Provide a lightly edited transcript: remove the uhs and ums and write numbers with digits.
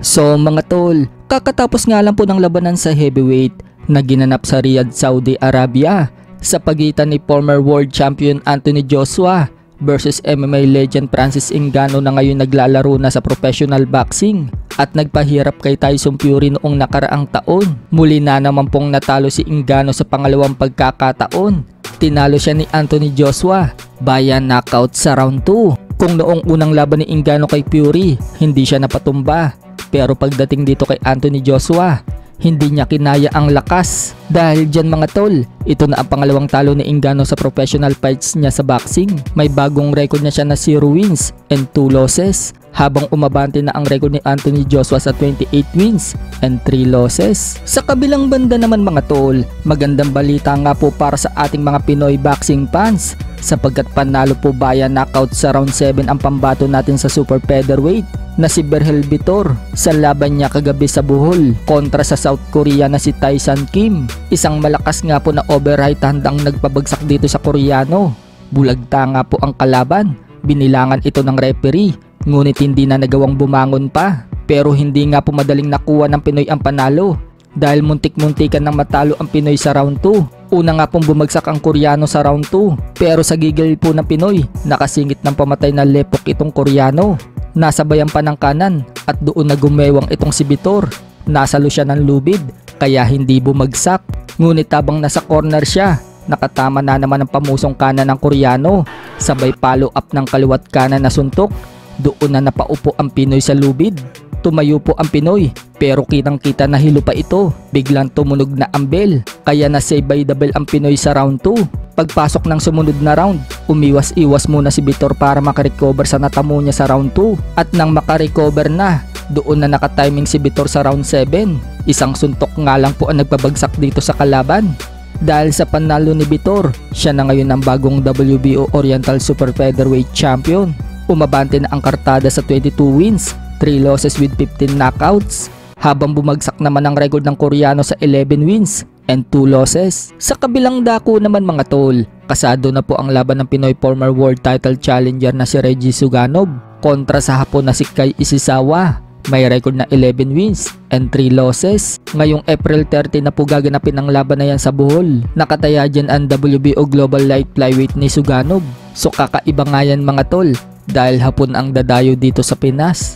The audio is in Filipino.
So mga tol, kakatapos nga lang po ng labanan sa heavyweight na ginanap sa Riyadh, Saudi Arabia sa pagitan ni former world champion Anthony Joshua versus MMA legend Francis Ngannou na ngayon naglalaro na sa professional boxing at nagpahirap kay Tyson Fury noong nakaraang taon. Muli na naman pong natalo si Ngannou sa pangalawang pagkakataon. Tinalo siya ni Anthony Joshua via knockout sa round 2. Kung noong unang laban ni Ngannou kay Fury, hindi siya napatumba. Pero pagdating dito kay Anthony Joshua, hindi niya kinaya ang lakas. Dahil dyan mga tol, ito na ang pangalawang talo ni Ngannou sa professional fights niya sa boxing. May bagong record na siya na 0 wins and 2 losses. Habang umabante na ang record ni Anthony Joshua sa 28 wins and 3 losses. Sa kabilang banda naman mga tol, magandang balita nga po para sa ating mga Pinoy boxing fans sapagkat panalo po via knockout sa round 7 ang pambato natin sa super featherweight na si Berhel Vitor sa laban niya kagabi sa Bohol kontra sa South Korea na si Tyson Kim. Isang malakas nga po na overhand hand ang nagpabagsak dito sa Koreano. Bulagta nga po ang kalaban, binilangan ito ng referee. Ngunit hindi na nagawang bumangon pa. Pero hindi nga po madaling nakuha ng Pinoy ang panalo dahil muntik-muntikan nang matalo ang Pinoy sa round 2. Una nga pong bumagsak ang Koreano sa round 2 pero sa gigil po ng Pinoy, nakasingit ng pamatay na lepok itong Koreano. Nasabayan pa ng kanan at doon na gumewang itong si Vitor. Nasalo siya ng lubid kaya hindi bumagsak. Ngunit habang nasa corner siya, nakatama na naman ang pamusong kanan ng Koreano. Sabay follow up ng kaliwat kanan na suntok. Doon na napaupo ang Pinoy sa lubid. Tumayo po ang Pinoy pero kitang kita na hilo pa ito. Biglang tumunog na ang bell kaya na-save by the bell ang Pinoy sa round 2. Pagpasok ng sumunod na round, umiwas-iwas muna si Vitor para makarecover sa natamo niya sa round 2. At nang makarecover na, doon na nakatiming si Vitor sa round 7. Isang suntok nga lang po ang nagpabagsak dito sa kalaban. Dahil sa panalo ni Vitor, siya na ngayon ang bagong WBO Oriental Super Featherweight Champion. Umabante na ang kartada sa 22 wins, 3 losses with 15 knockouts. Habang bumagsak naman ang record ng Koreano sa 11 wins and 2 losses. Sa kabilang dako naman mga tol, kasado na po ang laban ng Pinoy former world title challenger na si Reggie Suganov kontra sa Hapon na si Kai Isisawa. May record na 11 wins and 3 losses. Ngayong April 30 na po gaganapin ang laban na yan sa Bohol. Nakataya dyan ang WBO Global Light Flyweight ni Suganov. So kakaiba nga yan mga tol dahil Hapon ang dadayo dito sa Pinas.